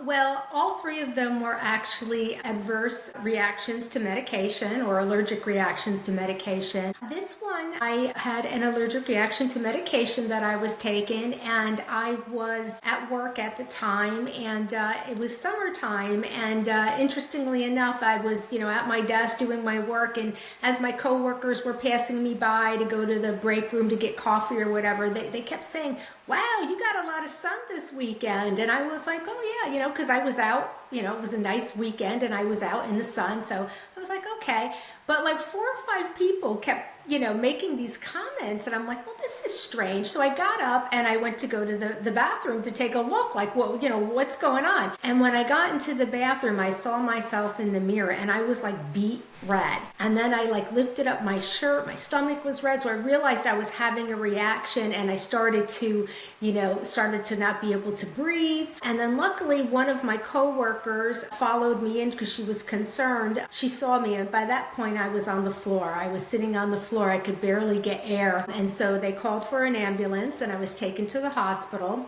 Well, all three of them were actually adverse reactions to medication or allergic reactions to medication. This one, I had an allergic reaction to medication that I was taking, and I was at work at the time, and it was summertime, and interestingly enough, I was, at my desk doing my work, and as my coworkers were passing me by to go to the break room to get coffee or whatever, they kept saying, "Wow, you got a lot of sun this weekend." And I was like, "Oh yeah," because I was out, it was a nice weekend and I was out in the sun. So I was like, okay. But like 4 or 5 people kept, making these comments, and I'm like, well, this is strange. So I got up and I went to go to the bathroom to take a look, like, well, what's going on? And when I got into the bathroom, I saw myself in the mirror and I was like beet red. And then I like lifted up my shirt, my stomach was red. So I realized I was having a reaction, and I started to not be able to breathe. And then luckily one of my coworkers followed me in because she was concerned. She saw me, and by that point I was on the floor. I was sitting on the floor. I could barely get air. And so they called for an ambulance and I was taken to the hospital.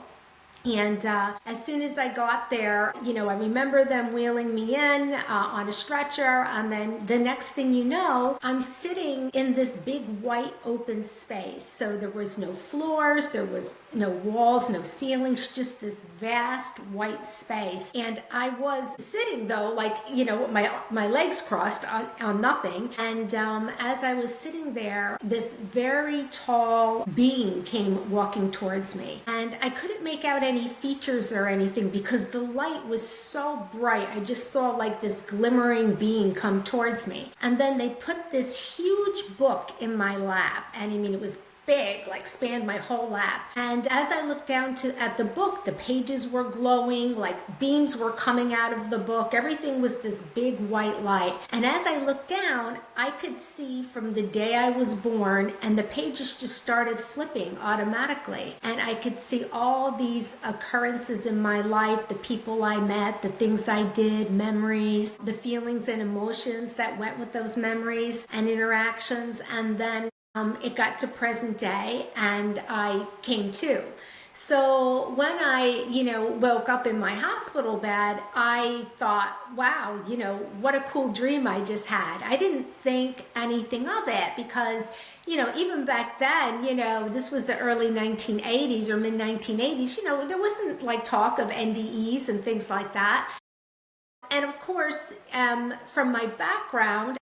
And as soon as I got there, I remember them wheeling me in on a stretcher. And then the next thing you know, I'm sitting in this big white open space. So there was no floors, there was no walls, no ceilings, just this vast white space. And I was sitting though, like, my legs crossed on nothing. And as I was sitting there, this very tall being came walking towards me. And I couldn't make out any features or anything because the light was so bright. I just saw like this glimmering being come towards me. And then they put this huge book in my lap. And I mean, it was big, like spanned my whole lap. And as I looked down at the book, the pages were glowing, like beams were coming out of the book. Everything was this big white light. And as I looked down, I could see from the day I was born, and the pages just started flipping automatically. And I could see all these occurrences in my life, the people I met, the things I did, memories, the feelings and emotions that went with those memories and interactions. And then it got to present day and I came to. So when I, woke up in my hospital bed, I thought, wow, what a cool dream I just had. I didn't think anything of it because, even back then, this was the early 1980s or mid 1980s, there wasn't like talk of NDEs and things like that. And of course, from my background,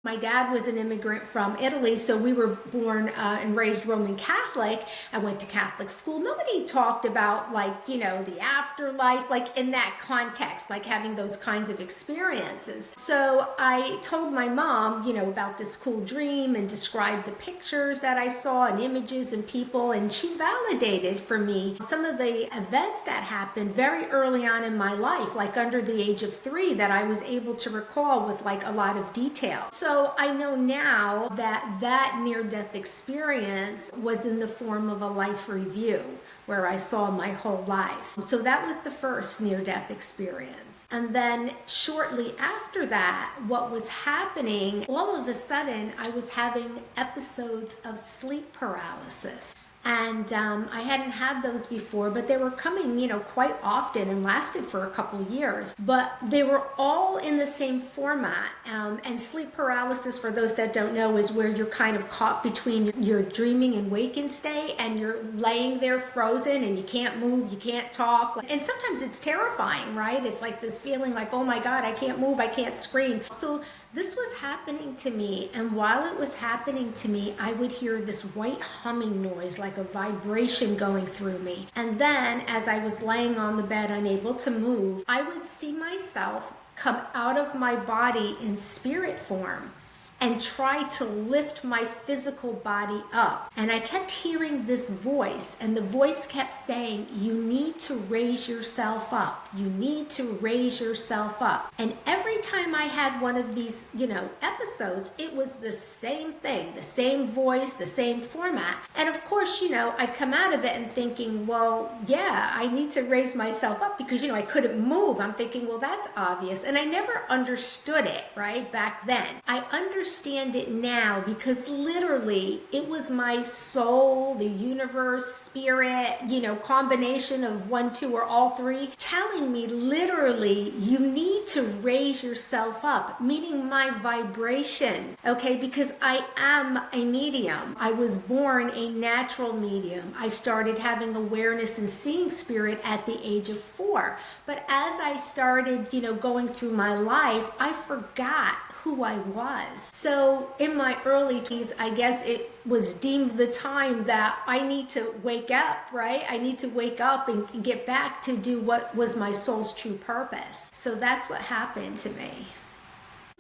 my dad was an immigrant from Italy, so we were born and raised Roman Catholic. I went to Catholic school. Nobody talked about the afterlife, like in that context, like having those kinds of experiences. So I told my mom, about this cool dream and described the pictures that I saw and images and people, and she validated for me some of the events that happened very early on in my life, like under the age of 3, that I was able to recall with like a lot of detail. So I know now that near-death experience was in the form of a life review where I saw my whole life. So that was the first near-death experience. And then shortly after that, what was happening, all of a sudden I was having episodes of sleep paralysis. And I hadn't had those before, but they were coming, quite often and lasted for a couple years. But they were all in the same format. And sleep paralysis, for those that don't know, is where you're kind of caught between your dreaming and waking state, and you're laying there frozen and you can't move, you can't talk. And sometimes it's terrifying, right? It's like this feeling like, oh my God, I can't move, I can't scream. So this was happening to me, and while it was happening to me, I would hear this white humming noise, like a vibration going through me. And then, as I was laying on the bed, unable to move, I would see myself come out of my body in spirit form and try to lift my physical body up. And I kept hearing this voice, and the voice kept saying, you need to raise yourself up. You need to raise yourself up. And every time I had one of these, episodes, it was the same thing, the same voice, the same format. And of course, I'd come out of it and thinking, well, yeah, I need to raise myself up because, I couldn't move. I'm thinking, well, that's obvious. And I never understood it, right, back then. I understood understand it now because literally it was my soul, the universe, spirit, combination of one, two, or all three, telling me literally you need to raise yourself up, meaning my vibration, okay? Because I am a medium. I was born a natural medium. I started having awareness and seeing spirit at the age of 4. But as I started, going through my life, I forgot who I was. So in my early 20s, I guess it was deemed the time that I need to wake up, right? I need to wake up and get back to do what was my soul's true purpose. So that's what happened to me.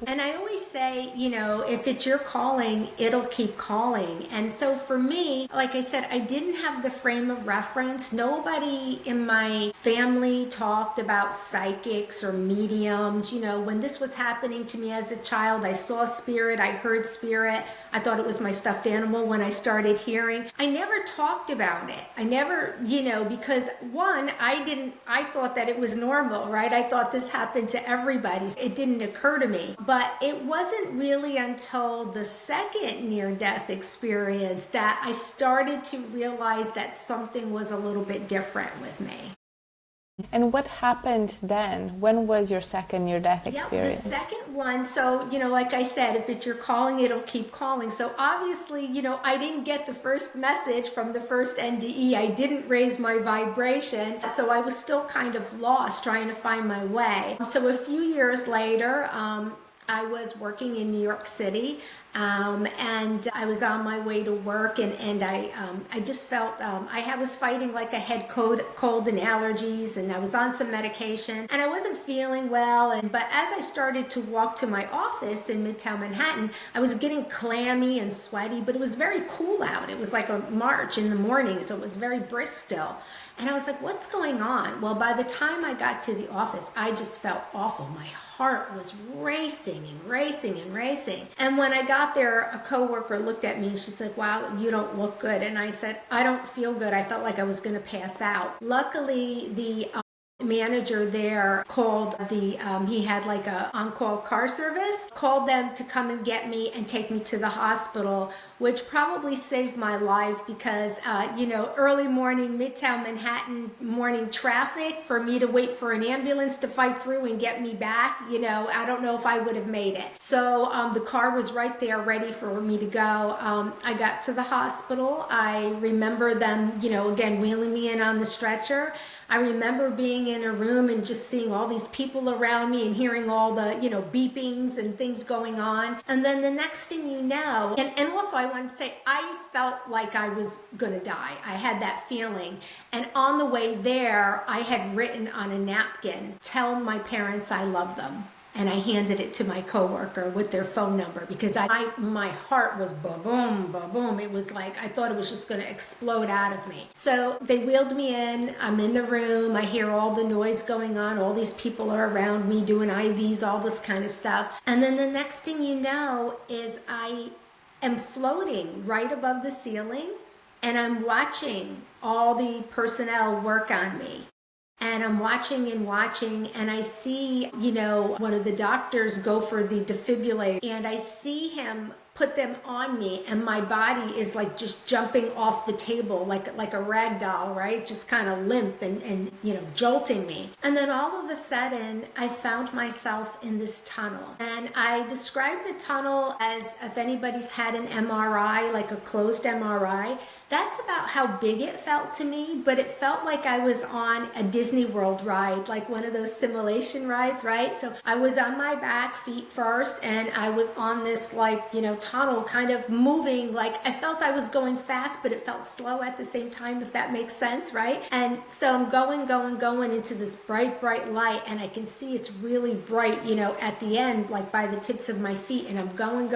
And I always say, if it's your calling, it'll keep calling. And so for me, like I said, I didn't have the frame of reference. Nobody in my family talked about psychics or mediums. When this was happening to me as a child, I saw spirit, I heard spirit. I thought it was my stuffed animal when I started hearing. I never talked about it. I never, because one, I thought that it was normal, right? I thought this happened to everybody. It didn't occur to me. But it wasn't really until the second near-death experience that I started to realize that something was a little bit different with me. And what happened then? When was your second near-death experience? The second one, so, like I said, if it's your calling, it'll keep calling. So obviously, I didn't get the first message from the first NDE. I didn't raise my vibration. So I was still kind of lost trying to find my way. So a few years later, I was working in New York City, and I was on my way to work, and I just felt I was fighting like a head cold and allergies, and I was on some medication, and I wasn't feeling well. But as I started to walk to my office in Midtown Manhattan, I was getting clammy and sweaty, but it was very cool out. It was like a March in the morning, so it was very brisk still. And I was like, what's going on? Well, by the time I got to the office, I just felt awful. My heart was racing and racing and racing. And when I got there, a coworker looked at me and she's like, wow, you don't look good. And I said, I don't feel good. I felt like I was going to pass out. Luckily, the manager there called he had like a on-call car service, called them to come and get me and take me to the hospital, which probably saved my life because, early morning, Midtown Manhattan morning traffic, for me to wait for an ambulance to fight through and get me back, I don't know if I would have made it. So the car was right there ready for me to go. I got to the hospital. I remember them, again, wheeling me in on the stretcher. I remember being in a room and just seeing all these people around me and hearing all the, beepings and things going on. And then the next thing you know, and also I want to say, I felt like I was going to die. I had that feeling. And on the way there, I had written on a napkin, tell my parents I love them. And I handed it to my coworker with their phone number because my heart was ba-boom, ba-boom. It was like, I thought it was just going to explode out of me. So they wheeled me in. I'm in the room. I hear all the noise going on. All these people are around me doing IVs, all this kind of stuff. And then the next thing you know is I am floating right above the ceiling, and I'm watching all the personnel work on me. And I'm watching, and I see, one of the doctors go for the defibrillator, and I see him put them on me, and my body is like just jumping off the table like a rag doll, right? Just kind of limp and jolting me. And then all of a sudden, I found myself in this tunnel. And I describe the tunnel as, if anybody's had an MRI, like a closed MRI, that's about how big it felt to me, but it felt like I was on a Disney World ride, like one of those simulation rides, right? So I was on my back, feet first, and I was on this tunnel kind of moving, like I felt I was going fast, but it felt slow at the same time, if that makes sense, right? And so I'm going into this bright light, and I can see it's really bright, at the end, like by the tips of my feet, and I'm going.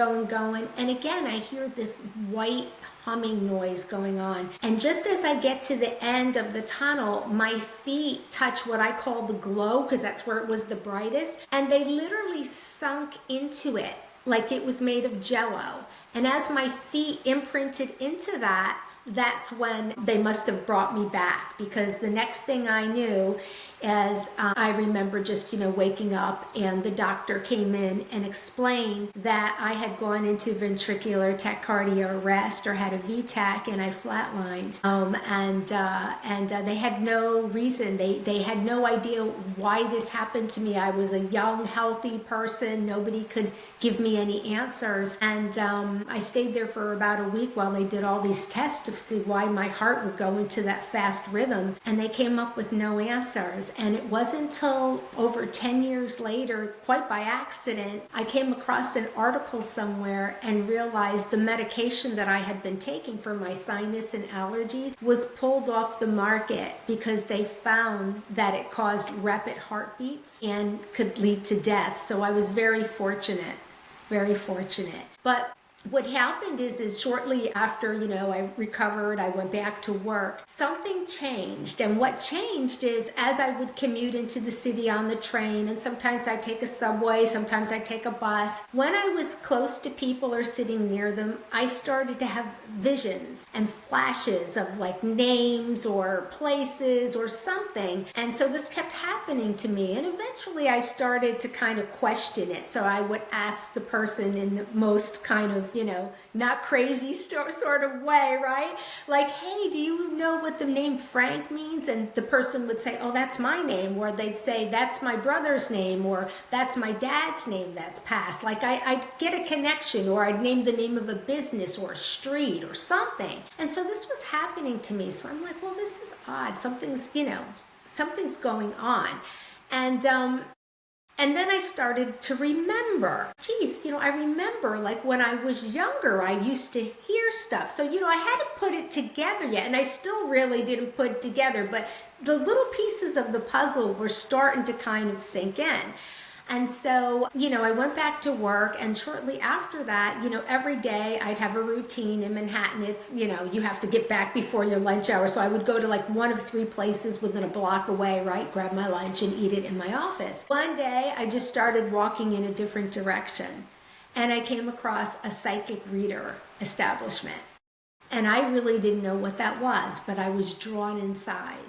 And again, I hear this white humming noise going on. And just as I get to the end of the tunnel, my feet touch what I call the glow, because that's where it was the brightest, and they literally sunk into it like it was made of jello. And as my feet imprinted into that, that's when they must have brought me back, because the next thing I knew as I remember just, waking up and the doctor came in and explained that I had gone into ventricular tachycardia arrest or had a VTAC and I flatlined. And they had no reason. They had no idea why this happened to me. I was a young, healthy person. Nobody could give me any answers. And I stayed there for about a week while they did all these tests to see why my heart would go into that fast rhythm. And they came up with no answers. And it wasn't until over 10 years later, quite by accident, I came across an article somewhere and realized the medication that I had been taking for my sinus and allergies was pulled off the market because they found that it caused rapid heartbeats and could lead to death. So I was very fortunate. Very fortunate. But what happened is shortly after, I recovered, I went back to work, something changed. And what changed is as I would commute into the city on the train, and sometimes I take a subway, sometimes I take a bus, when I was close to people or sitting near them, I started to have visions and flashes of like names or places or something. And so this kept happening to me. And eventually I started to kind of question it. So I would ask the person in the most kind of, not crazy sort of way, right? Like, hey, do you know what the name Frank means? And the person would say, oh, that's my name. Or they'd say, that's my brother's name. Or that's my dad's name that's passed. Like I'd get a connection, or I'd name the name of a business or a street or something. And so this was happening to me. So I'm like, well, this is odd. Something's going on. And then I started to remember, I remember like when I was younger, I used to hear stuff. So, I hadn't put it together yet, and I still really didn't put it together, but the little pieces of the puzzle were starting to kind of sink in. And so, I went back to work, and shortly after that, every day I'd have a routine in Manhattan. It's, you have to get back before your lunch hour. So I would go to like one of 3 places within a block away, right? Grab my lunch and eat it in my office. One day I just started walking in a different direction, and I came across a psychic reader establishment. And I really didn't know what that was, but I was drawn inside.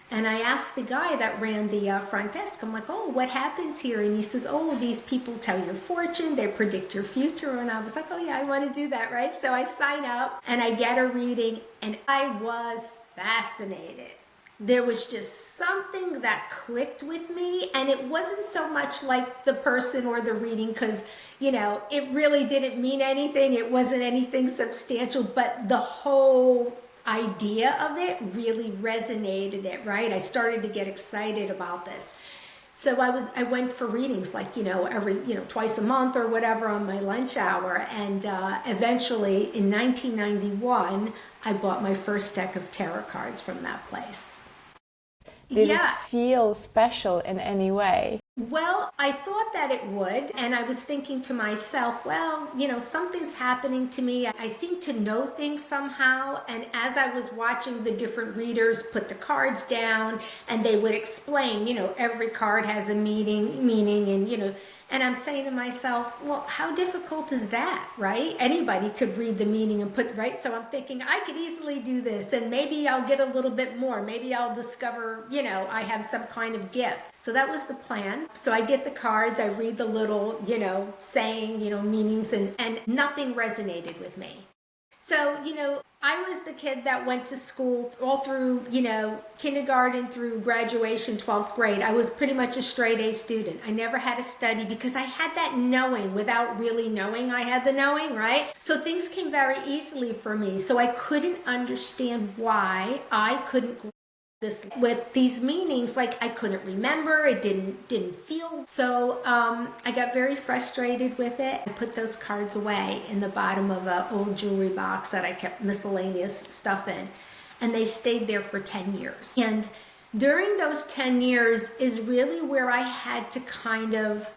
And I asked the guy that ran the front desk, I'm like, oh, what happens here? And he says, oh, these people tell your fortune, they predict your future. And I was like, oh yeah, I want to do that, right? So I sign up and I get a reading, and I was fascinated. There was just something that clicked with me, and it wasn't so much like the person or the reading, because, it really didn't mean anything. It wasn't anything substantial, but the whole idea of it really resonated right? I started to get excited about this. So I went for readings like, every, twice a month or whatever on my lunch hour. And eventually in 1991, I bought my first deck of tarot cards from that place. Did it feel special in any way? Well, I thought that it would, and I was thinking to myself, well, something's happening to me. I seem to know things somehow, and as I was watching the different readers put the cards down, and they would explain, every card has a meaning, and I'm saying to myself, well, how difficult is that, right? Anybody could read the meaning and put, right? So I'm thinking I could easily do this, and maybe I'll get a little bit more. Maybe I'll discover, I have some kind of gift. So that was the plan. So I get the cards, I read the little, saying, meanings, and nothing resonated with me. So, I was the kid that went to school all through, kindergarten through graduation, 12th grade. I was pretty much a straight A student. I never had to study because I had that knowing without really knowing I had the knowing, right? So things came very easily for me. So I couldn't understand why I couldn't this with these meanings. Like I couldn't remember, it didn't feel. So I got very frustrated with it. I put those cards away in the bottom of an old jewelry box that I kept miscellaneous stuff in, and they stayed there for 10 years. And during those 10 years is really where I had to kind of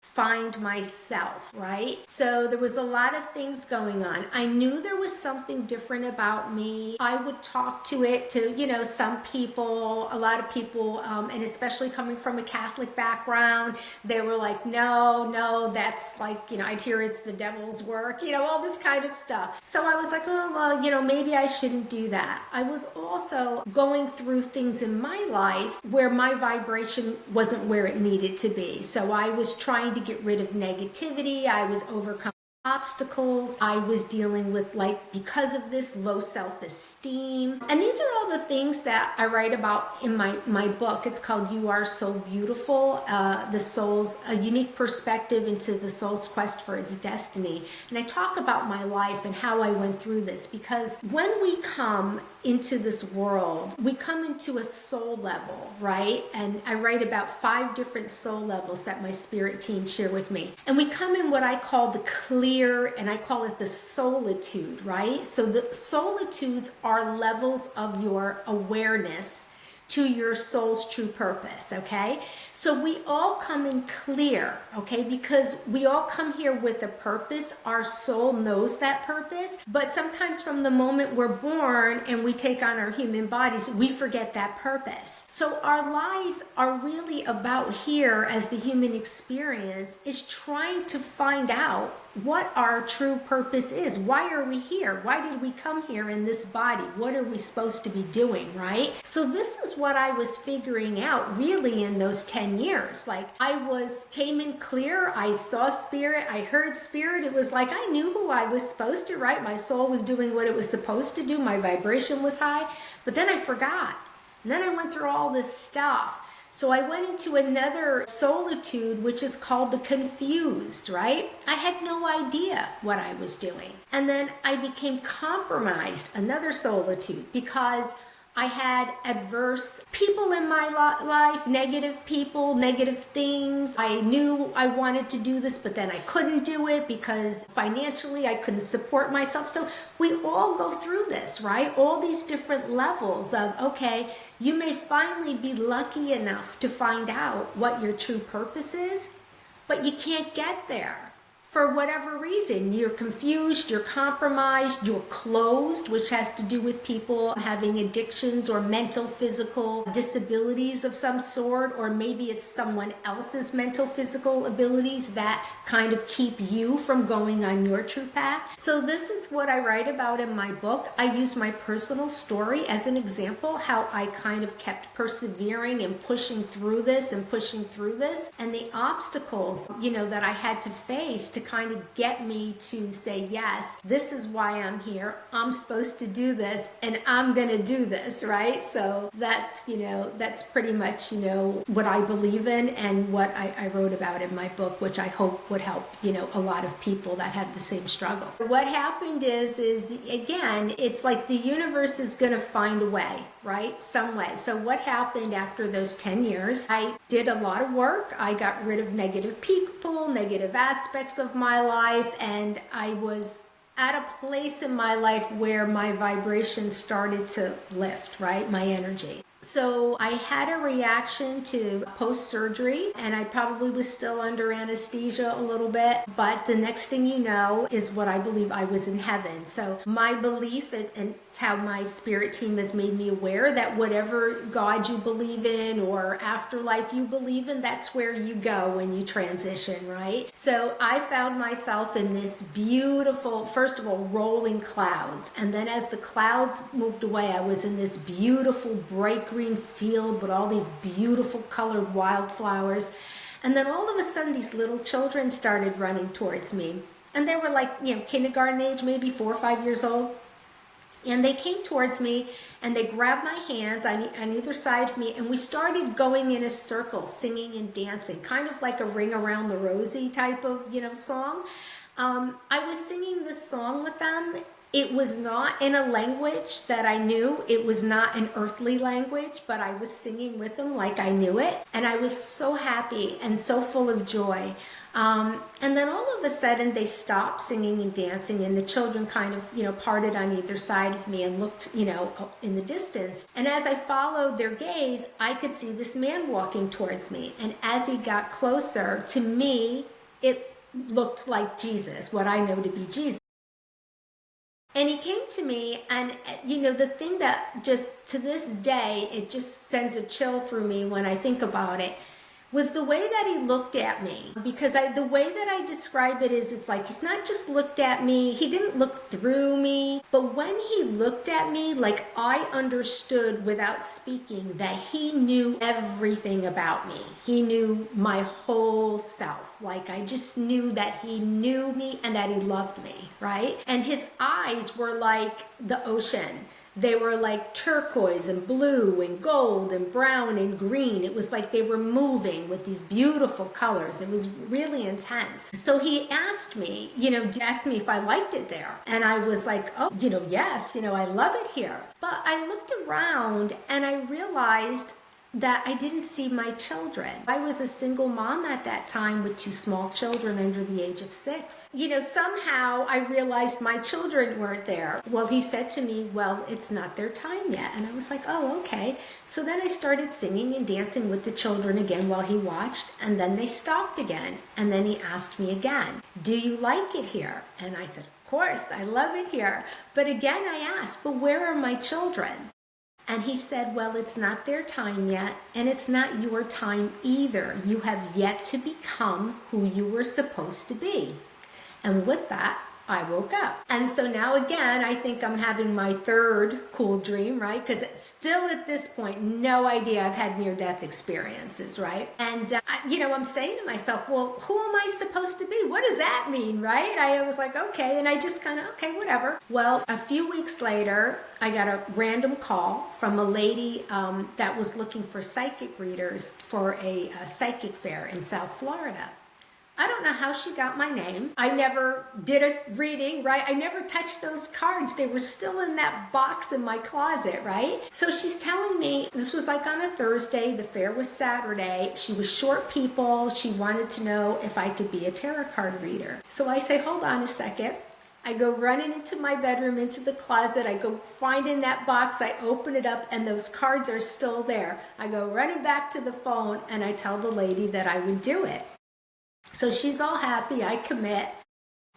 find myself, right? So there was a lot of things going on. I knew there was something different about me. I would talk to it to, some people, a lot of people, and especially coming from a Catholic background, they were like, no, that's like, I'd hear it's the devil's work, all this kind of stuff. So I was like, oh, well, maybe I shouldn't do that. I was also going through things in my life where my vibration wasn't where it needed to be. So I was trying to get rid of negativity. I was overcoming obstacles. I was dealing with, because of this, low self-esteem. And these are all the things that I write about in my book. It's called You Are So Beautiful, the soul's, a unique perspective into the soul's quest for its destiny. And I talk about my life and how I went through this, because when we come into this world, we come into a soul level, right? And I write about 5 different soul levels that my spirit team share with me. And we come in what I call the clear, and I call it the solitude, right? So the solitudes are levels of your awareness to your soul's true purpose, okay? So we all come in clear, okay? Because we all come here with a purpose. Our soul knows that purpose, but sometimes from the moment we're born and we take on our human bodies, we forget that purpose. So our lives are really about here, as the human experience is trying to find out what our true purpose is. Why are we here? Why did we come here in this body? What are we supposed to be doing, right? So this is what I was figuring out really in those 10 years. Came in clear, I saw spirit, I heard spirit. It was like I knew who I was supposed to, right? My soul was doing what it was supposed to do. My vibration was high, but then I forgot. And then I went through all this stuff. So I went into another solitude, which is called the confused, right? I had no idea what I was doing. And then I became compromised, another solitude, because I had adverse people in my life, negative people, negative things. I knew I wanted to do this, but then I couldn't do it because financially I couldn't support myself. So we all go through this, right? All these different levels of, okay, you may finally be lucky enough to find out what your true purpose is, but you can't get there. For whatever reason, you're confused, you're compromised, you're closed, which has to do with people having addictions or mental, physical disabilities of some sort, or maybe it's someone else's mental, physical abilities that kind of keep you from going on your true path. So this is what I write about in my book. I use my personal story as an example, how I kind of kept persevering and pushing through this, and the obstacles, that I had to face to kind of get me to say, yes, this is why I'm here. I'm supposed to do this, and I'm going to do this, right? So that's pretty much, what I believe in and what I wrote about in my book, which I hope would help, a lot of people that have the same struggle. What happened is again, it's like the universe is going to find a way, right? Some way. So what happened after those 10 years, I did a lot of work. I got rid of negative people, negative aspects of my life, and I was at a place in my life where my vibration started to lift, right? My energy. So I had a reaction to post-surgery, and I probably was still under anesthesia a little bit, but the next thing you know is what I believe I was in heaven. So my belief, and it's how my spirit team has made me aware, that whatever God you believe in or afterlife you believe in, that's where you go when you transition, right? So I found myself in this beautiful, first of all, rolling clouds, and then as the clouds moved away, I was in this beautiful bright green field with all these beautiful colored wildflowers. And then all of a sudden, these little children started running towards me. And they were like, kindergarten age, maybe 4 or 5 years old. And they came towards me and they grabbed my hands on either side of me, and we started going in a circle, singing and dancing, kind of like a Ring Around the Rosie type of, song. I was singing this song with them. It was not in a language that I knew. It was not an earthly language, but I was singing with them like I knew it. And I was so happy and so full of joy. And then all of a sudden they stopped singing and dancing, and the children kind of, parted on either side of me and looked, in the distance. And as I followed their gaze, I could see this man walking towards me. And as he got closer to me, it looked like Jesus, what I know to be Jesus. And he came to me, and the thing that just to this day, it just sends a chill through me when I think about it, was the way that he looked at me. Because the way that I describe it is, it's like he's not just looked at me, he didn't look through me, but when he looked at me, like I understood without speaking that he knew everything about me. He knew my whole self. Like I just knew that he knew me and that he loved me, right? And his eyes were like the ocean. They were like turquoise and blue and gold and brown and green. It was like they were moving with these beautiful colors. It was really intense. So he asked me, if I liked it there. And I was like, oh, yes, I love it here. But I looked around and I realized that I didn't see my children. I was a single mom at that time with 2 small children under the age of 6. Somehow I realized my children weren't there. Well, he said to me, well, it's not their time yet. And I was like, oh, okay. So then I started singing and dancing with the children again while he watched, and then they stopped again. And then he asked me again, do you like it here? And I said, of course, I love it here. But again, I asked, but where are my children? And he said, well, it's not their time yet, and it's not your time either. You have yet to become who you were supposed to be. And with that, I woke up. And so now again, I think I'm having my third cool dream, right? Because still at this point, no idea I've had near-death experiences, right? And, I'm saying to myself, well, who am I supposed to be? What does that mean, right? I was like, okay. And I just kind of, okay, whatever. Well, a few weeks later, I got a random call from a lady that was looking for psychic readers for a psychic fair in South Florida. I don't know how she got my name. I never did a reading, right? I never touched those cards. They were still in that box in my closet, right? So she's telling me, this was like on a Thursday, the fair was Saturday. She was short people. She wanted to know if I could be a tarot card reader. So I say, hold on a second. I go running into my bedroom, into the closet. I go find in that box. I open it up and those cards are still there. I go running back to the phone and I tell the lady that I would do it. So she's all happy, I commit.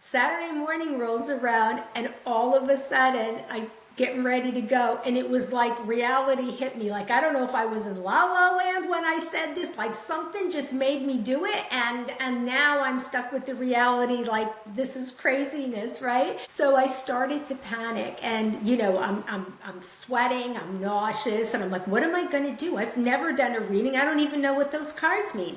Saturday morning rolls around and all of a sudden I'm getting ready to go, and it was like reality hit me. Like, I don't know if I was in La La Land when I said this, like something just made me do it, and now I'm stuck with the reality, like this is craziness, right? So I started to panic, and I'm sweating, I'm nauseous, and I'm like, what am I gonna do? I've never done a reading. I don't even know what those cards mean.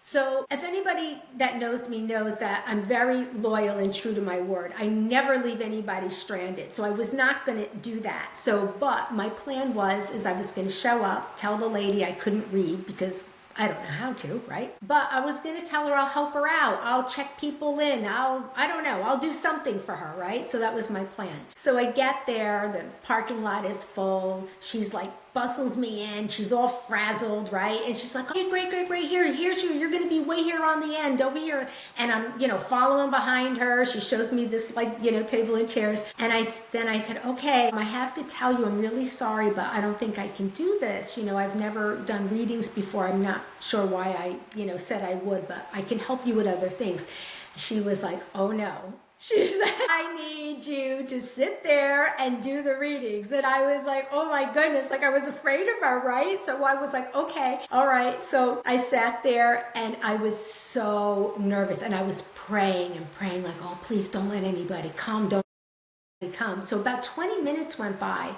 So if anybody that knows me knows that I'm very loyal and true to my word. I never leave anybody stranded. So I was not going to do that. But my plan is I was going to show up, tell the lady I couldn't read because I don't know how to, right? But I was going to tell her I'll help her out. I'll check people in. I'll do something for her, right? So that was my plan. So I get there, the parking lot is full. She's like, bustles me in. She's all frazzled, right? And she's like, okay, great. Here's you. You're going to be way here on the end over here. And I'm, following behind her. She shows me this table and chairs. And I said, okay, I have to tell you, I'm really sorry, but I don't think I can do this. I've never done readings before. I'm not sure why I, said I would, but I can help you with other things. She was like, oh no. She said, I need you to sit there and do the readings. And I was like, oh my goodness, like I was afraid of her, right? So I was like, okay, all right. So I sat there and I was so nervous and I was praying like, oh, please don't let anybody come. Don't let anybody come. So about 20 minutes went by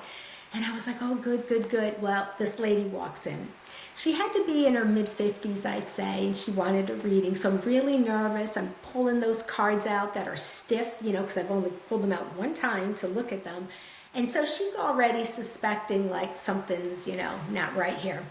and I was like, oh, good. Well, this lady walks in. She had to be in her mid-50s, I'd say, and she wanted a reading. So I'm really nervous. I'm pulling those cards out that are stiff, because I've only pulled them out one time to look at them. And so she's already suspecting like something's, not right here.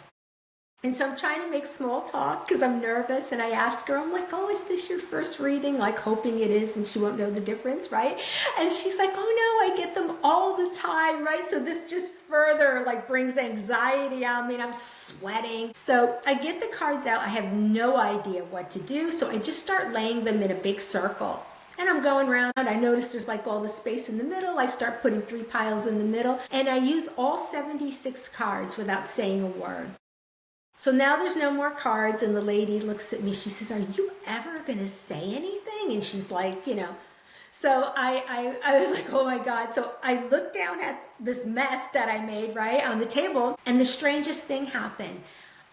And so I'm trying to make small talk because I'm nervous. And I ask her, I'm like, oh, is this your first reading? Like hoping it is and she won't know the difference, right? And she's like, oh no, I get them all the time, right? So this just further like brings anxiety on me and I'm sweating. So I get the cards out. I have no idea what to do. So I just start laying them in a big circle. And I'm going around, I notice there's like all the space in the middle. I start putting 3 piles in the middle and I use all 76 cards without saying a word. So now there's no more cards, and the lady looks at me. She says, "Are you ever going to say anything?" And she's like, So I was like, oh my God. So I looked down at this mess that I made, right, on the table, and the strangest thing happened.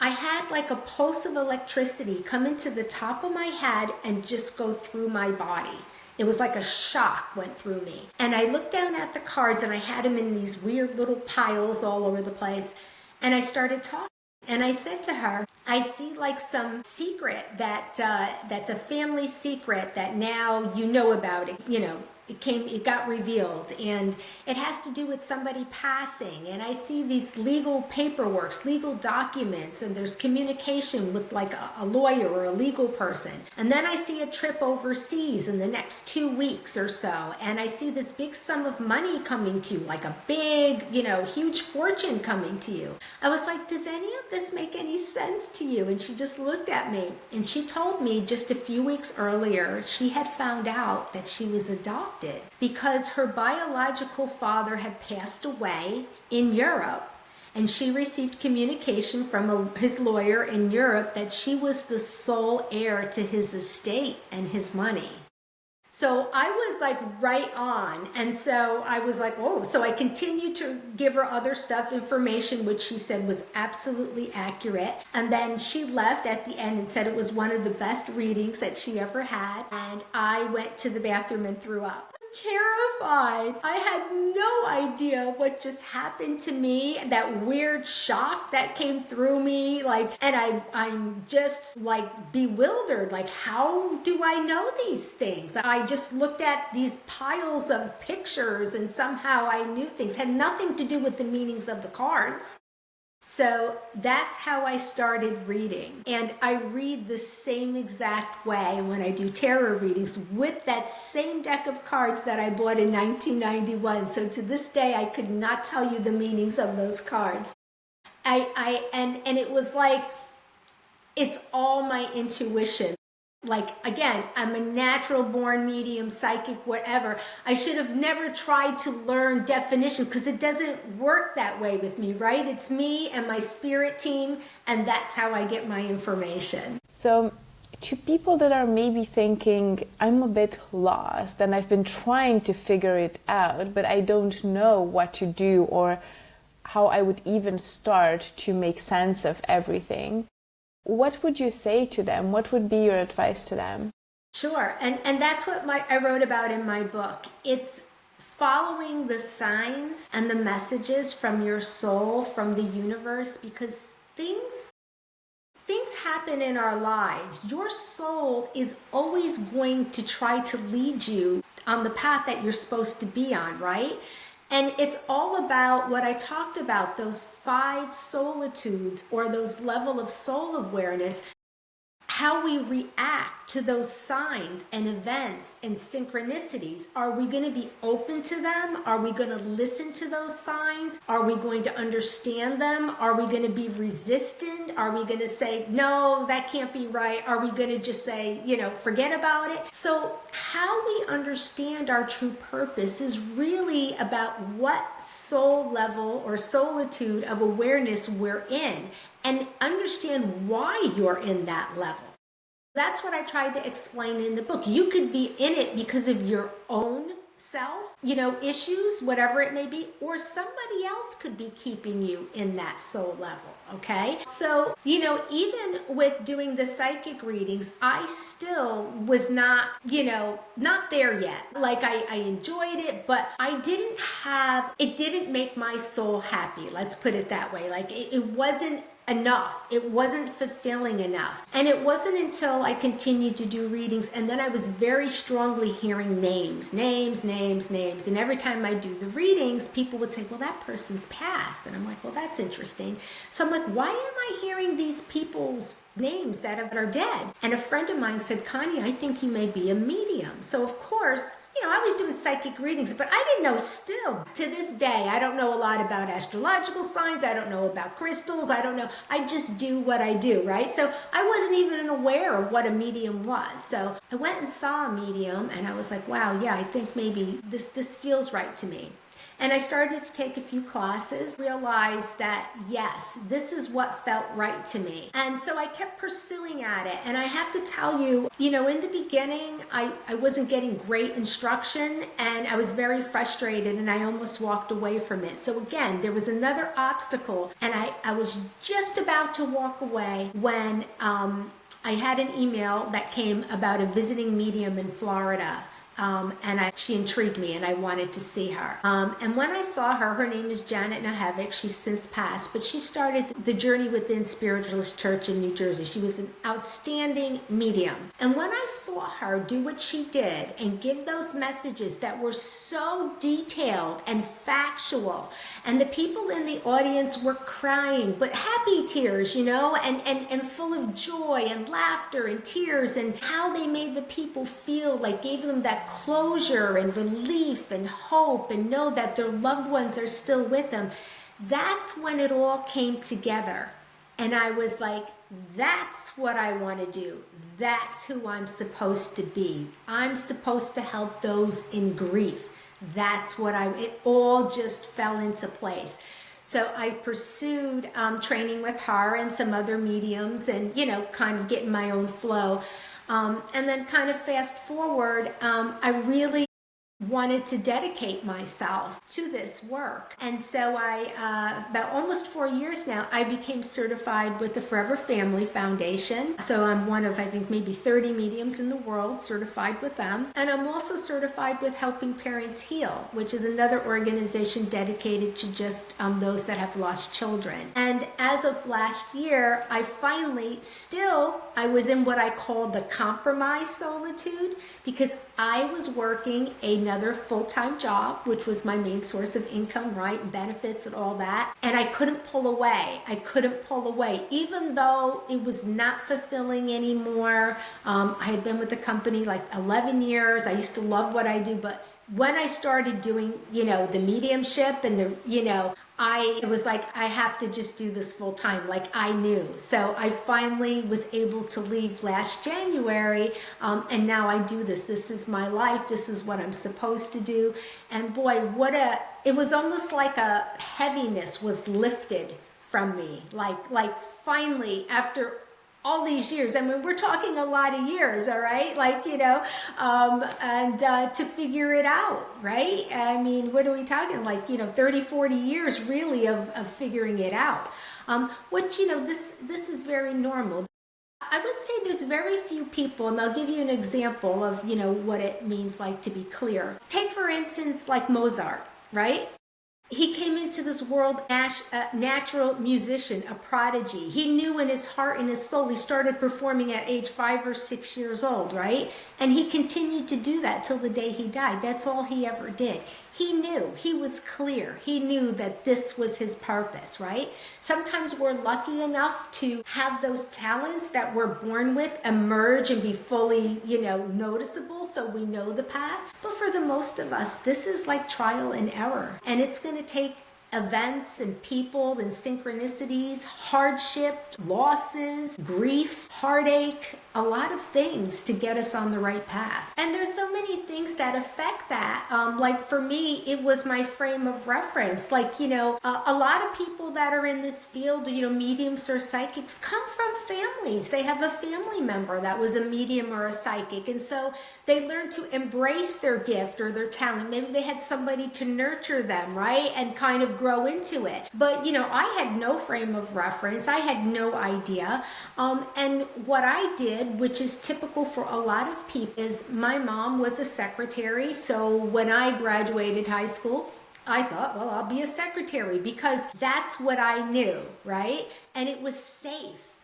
I had like a pulse of electricity come into the top of my head and just go through my body. It was like a shock went through me. And I looked down at the cards, and I had them in these weird little piles all over the place. And I started talking. And I said to her, I see like some secret that's a family secret that now you know about it. It got revealed, and it has to do with somebody passing. And I see these legal paperworks, legal documents, and there's communication with like a lawyer or a legal person. And then I see a trip overseas in the next 2 weeks or so. And I see this big sum of money coming to you, like a big, huge fortune coming to you. I was like, does any of this make any sense to you? And she just looked at me, and she told me just a few weeks earlier, she had found out that she was adopted because her biological father had passed away in Europe, and she received communication from his lawyer in Europe that she was the sole heir to his estate and his money. So I was like right on. And so I was like, oh, so I continued to give her other stuff, information, which she said was absolutely accurate. And then she left at the end and said it was one of the best readings that she ever had. And I went to the bathroom and threw up. Terrified. I had no idea what just happened to me, that weird shock that came through me, and I'm just like bewildered, like, how do I know these things? I just looked at these piles of pictures and somehow I knew things. Had nothing to do with the meanings of the cards. So that's how I started reading. And I read the same exact way when I do tarot readings with that same deck of cards that I bought in 1991. So to this day, I could not tell you the meanings of those cards. And it was like, it's all my intuition. Like, again, I'm a natural born medium, psychic, whatever. I should have never tried to learn definition because it doesn't work that way with me, right? It's me and my spirit team, and that's how I get my information. So to people that are maybe thinking, I'm a bit lost and I've been trying to figure it out, but I don't know what to do or how I would even start to make sense of everything, what would you say to them? What would be your advice to them? Sure. And that's what I wrote about in my book. It's following the signs and the messages from your soul, from the universe, because things happen in our lives. Your soul is always going to try to lead you on the path that you're supposed to be on, right? And it's all about what I talked about, those 5 solitudes, or those level of soul awareness, how we react to those signs and events and synchronicities. Are we going to be open to them? Are we going to listen to those signs? Are we going to understand them? Are we going to be resistant? Are we going to say, no, that can't be right? Are we going to just say, forget about it? So how we understand our true purpose is really about what soul level or solitude of awareness we're in, and understand why you're in that level. That's what I tried to explain in the book. You could be in it because of your own self, issues, whatever it may be, or somebody else could be keeping you in that soul level, okay? So, even with doing the psychic readings, I still was not there yet. Like, I enjoyed it, but it didn't make my soul happy. Let's put it that way. Like, it wasn't enough. It wasn't fulfilling enough. And it wasn't until I continued to do readings, and then I was very strongly hearing names. And every time I do the readings, people would say, well, that person's passed. And I'm like, well, that's interesting. So I'm like, why am I hearing these people's names that are dead? And a friend of mine said, Connie, I think you may be a medium. So of course, I was doing psychic readings, but I didn't know, still to this day, I don't know a lot about astrological signs. I don't know about crystals. I don't know. I just do what I do, right? So I wasn't even aware of what a medium was. So I went and saw a medium, and I was like, wow, yeah, I think maybe this feels right to me. And I started to take a few classes, realized that yes, this is what felt right to me. And so I kept pursuing at it. And I have to tell you, in the beginning, I wasn't getting great instruction and I was very frustrated and I almost walked away from it. So again, there was another obstacle and I was just about to walk away when I had an email that came about a visiting medium in Florida. She intrigued me and I wanted to see her. And when I saw her, her name is Janet Nahevic. She's since passed, but she started the Journey Within Spiritualist Church in New Jersey. She was an outstanding medium. And when I saw her do what she did and give those messages that were so detailed and factual, and the people in the audience were crying, but happy tears, and full of joy and laughter and tears, and how they made the people feel, like gave them that closure and relief and hope and know that their loved ones are still with them. That's when it all came together. And I was like, that's what I want to do. That's who I'm supposed to be. I'm supposed to help those in grief. That's what it all just fell into place. So I pursued training with her and some other mediums and, kind of getting my own flow. And then kind of fast forward, I really wanted to dedicate myself to this work. And so about almost 4 years now, I became certified with the Forever Family Foundation. So I'm one of, I think, maybe 30 mediums in the world certified with them. And I'm also certified with Helping Parents Heal, which is another organization dedicated to just those that have lost children. And as of last year, I was in what I call the compromise solitude, because I was working another full-time job, which was my main source of income, right? Benefits and all that. And I couldn't pull away. Even though it was not fulfilling anymore. I had been with the company like 11 years. I used to love what I do, but when I started doing, the mediumship and it was like, I have to just do this full time, like I knew. So I finally was able to leave last January, and now I do this. This is my life. This is what I'm supposed to do. And boy, it was almost like a heaviness was lifted from me. Like finally, after all these years, I mean, we're talking a lot of years, all right? To figure it out, right? I mean, what are we talking? 30, 40 years really of figuring it out. This is very normal. I would say there's very few people, and I'll give you an example of, what it means to be clear. Take, for instance, like Mozart, right? He came into this world a natural musician, a prodigy. He knew in his heart and his soul. He started performing at age 5 or 6 years old, right? And he continued to do that till the day he died. That's all he ever did. He knew, he was clear. He knew that this was his purpose, right? Sometimes we're lucky enough to have those talents that we're born with emerge and be fully, noticeable, so we know the path. But for the most of us, this is like trial and error. And it's going to take events and people and synchronicities, hardship, losses, grief, heartache, a lot of things to get us on the right path. And there's so many things that affect that. For me, it was my frame of reference. A lot of people that are in this field, mediums or psychics, come from families. They have a family member that was a medium or a psychic. And so they learn to embrace their gift or their talent. Maybe they had somebody to nurture them, right? And kind of grow into it. But, I had no frame of reference. I had no idea. And what I did, which is typical for a lot of people, is my mom was a secretary. So when I graduated high school, I thought, well, I'll be a secretary because that's what I knew, right? And it was safe.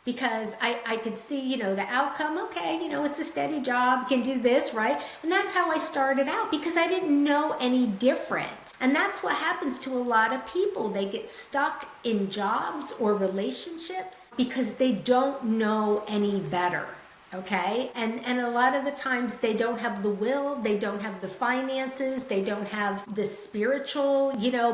Because I could see, the outcome, okay, it's a steady job, you can do this, right? And that's how I started out because I didn't know any different. And that's what happens to a lot of people. They get stuck in jobs or relationships because they don't know any better. Okay, and a lot of the times they don't have the will, they don't have the finances, they don't have the spiritual,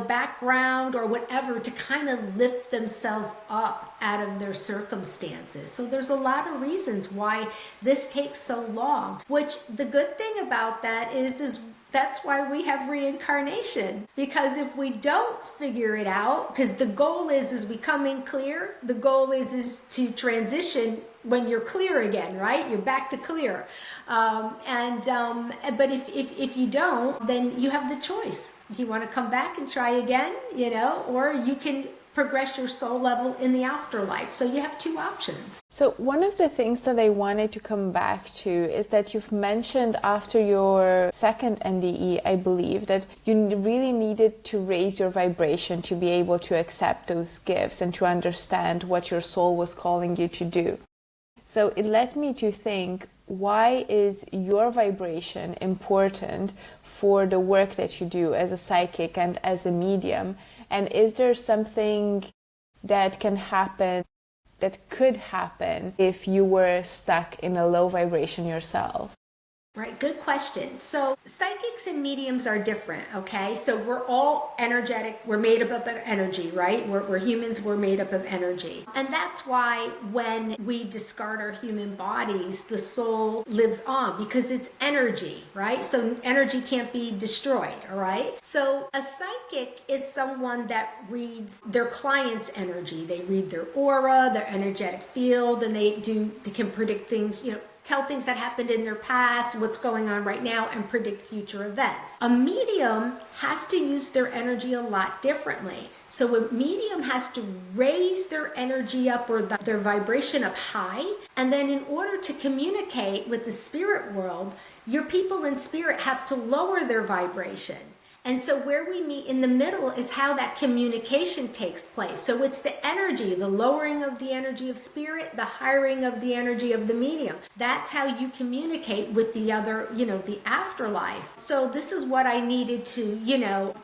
background or whatever to kind of lift themselves up out of their circumstances. So there's a lot of reasons why this takes so long, which the good thing about that is That's why we have reincarnation. Because if we don't figure it out, because the goal is we come in clear, the goal is to transition when you're clear again, right? You're back to clear. But if you don't, then you have the choice. You want to come back and try again, or you can progress your soul level in the afterlife. So you have two options. So one of the things that I wanted to come back to is that you've mentioned after your second NDE, I believe, that you really needed to raise your vibration to be able to accept those gifts and to understand what your soul was calling you to do. So it led me to think, why is your vibration important for the work that you do as a psychic and as a medium? And is there something that can happen, that could happen, if you were stuck in a low vibration yourself? Right, good question. So psychics and mediums are different, okay? So we're all energetic, we're made up of energy, right? We're humans, we're made up of energy. And that's why when we discard our human bodies, the soul lives on because it's energy, right? So energy can't be destroyed, all right? So a psychic is someone that reads their client's energy. They read their aura, their energetic field, and they can predict things, tell things that happened in their past, what's going on right now, and predict future events. A medium has to use their energy a lot differently. So a medium has to raise their energy up or their vibration up high. And then in order to communicate with the spirit world, your people in spirit have to lower their vibration. And so where we meet in the middle is how that communication takes place. So it's the energy, the lowering of the energy of spirit, the highering of the energy of the medium. That's how you communicate with the other, the afterlife. So this is what I needed to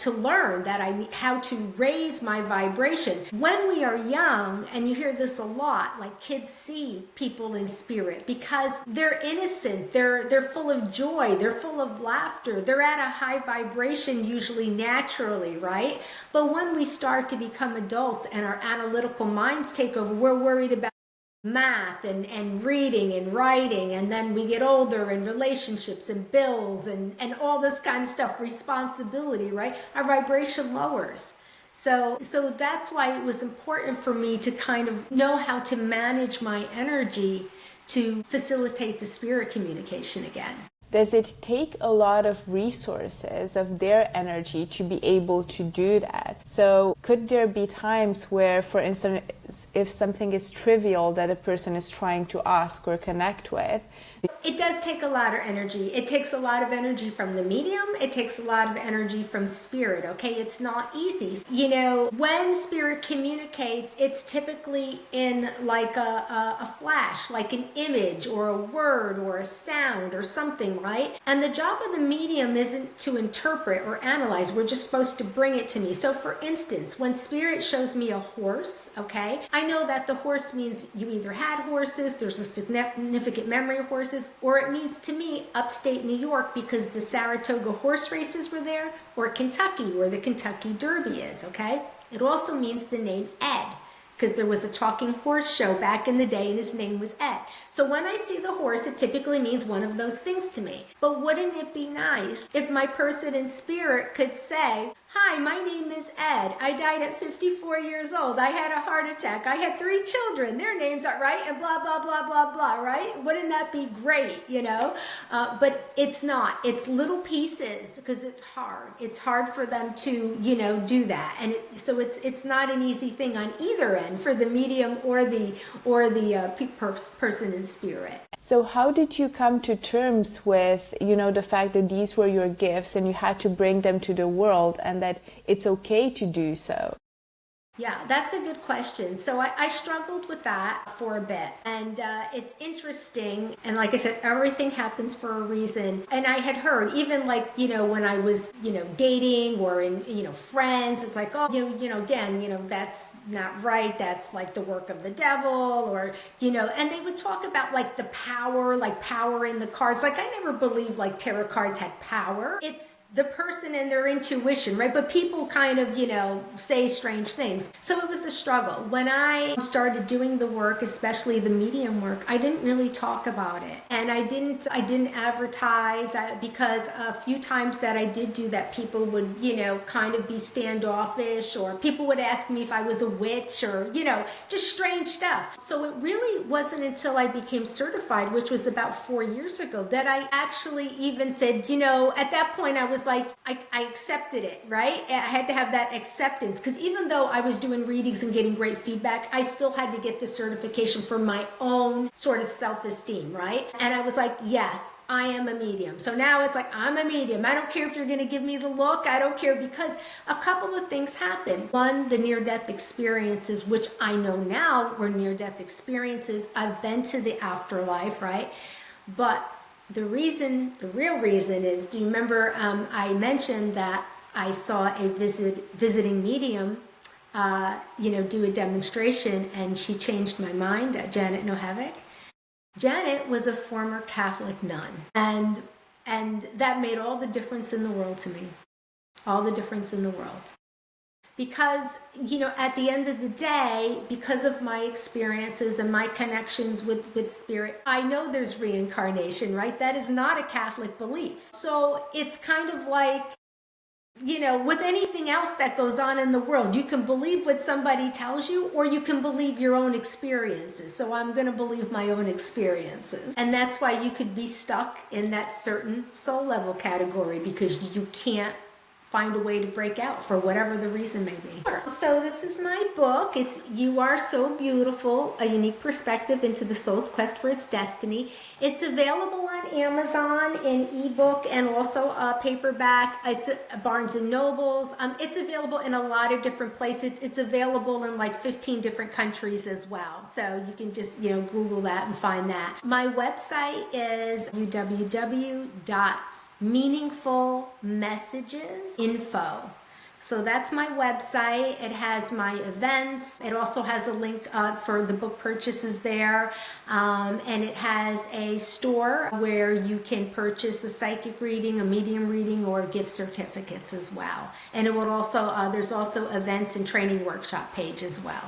learn, how to raise my vibration. When we are young, and you hear this a lot, like kids see people in spirit because they're innocent, they're full of joy, they're full of laughter, they're at a high vibration usually naturally, right? But when we start to become adults and our analytical minds take over, we're worried about math and reading and writing, and then we get older and relationships and bills and all this kind of stuff, responsibility, right? Our vibration lowers. So that's why it was important for me to kind of know how to manage my energy to facilitate the spirit communication again. Does it take a lot of resources of their energy to be able to do that? So could there be times where, for instance, if something is trivial that a person is trying to ask or connect with? It does take a lot of energy. It takes a lot of energy from the medium. It takes a lot of energy from spirit, okay? It's not easy. When spirit communicates, it's typically in like a flash, like an image or a word or a sound or something, right? And the job of the medium isn't to interpret or analyze. We're just supposed to bring it to me. So for instance, when spirit shows me a horse, okay, I know that the horse means you either had horses, there's a significant memory of horses, or it means to me upstate New York because the Saratoga horse races were there, or Kentucky where the Kentucky Derby is, okay? It also means the name Ed, because there was a talking horse show back in the day and his name was Ed. So when I see the horse, it typically means one of those things to me. But wouldn't it be nice if my person in spirit could say, "Hi, my name is Ed. I died at 54 years old. I had a heart attack. I had 3 children. Their names are right," and blah, blah, blah, blah, blah, right? Wouldn't that be great, But it's not. It's little pieces because it's hard. It's hard for them to, do that. And so it's not an easy thing on either end for the medium or the person in spirit. So how did you come to terms with, the fact that these were your gifts and you had to bring them to the world and that it's okay to do so? Yeah, that's a good question. So I struggled with that for a bit. And it's interesting. And like I said, everything happens for a reason. And I had heard, even when I was, dating or in, friends, it's like, oh, again, that's not right. That's like the work of the devil or, and they would talk about the power in the cards. I never believed tarot cards had power. It's the person and their intuition, right? But people kind of, say strange things. So it was a struggle. When I started doing the work, especially the medium work, I didn't really talk about it. And I didn't advertise because a few times that I did do that, people would, kind of be standoffish, or people would ask me if I was a witch, or, just strange stuff. So it really wasn't until I became certified, which was about 4 years ago, that I actually even said, at that point I was like, I accepted it, right? I had to have that acceptance, because even though I was doing readings and getting great feedback, I still had to get the certification for my own sort of self-esteem, right? And I was like, yes, I am a medium. So now it's like, I'm a medium. I don't care if you're going to give me the look. I don't care, because a couple of things happened. One, the near-death experiences, which I know now were near-death experiences. I've been to the afterlife, right? But the real reason is, do you remember I mentioned that I saw a visiting medium, do a demonstration, and she changed my mind, that Janet Nohavec. Janet was a former Catholic nun, and that made all the difference in the world to me. All the difference in the world. Because, at the end of the day, because of my experiences and my connections with spirit, I know there's reincarnation, right? That is not a Catholic belief. So it's kind of like, with anything else that goes on in the world, you can believe what somebody tells you, or you can believe your own experiences. So I'm going to believe my own experiences. And that's why you could be stuck in that certain soul level category, because you can't find a way to break out for whatever the reason may be. So this is my book. It's You Are So Beautiful, A Unique Perspective into the Soul's Quest for Its Destiny. It's available on Amazon in ebook and also paperback. It's Barnes and Nobles. It's available in a lot of different places. It's available in like 15 different countries as well. So you can just, Google that and find that. My website is www.meaningfulmessagesinfo. So that's my website. It has my events. It also has a link for the book purchases there. And it has a store where you can purchase a psychic reading, a medium reading, or gift certificates as well. And it will also, there's also events and training workshop page as well.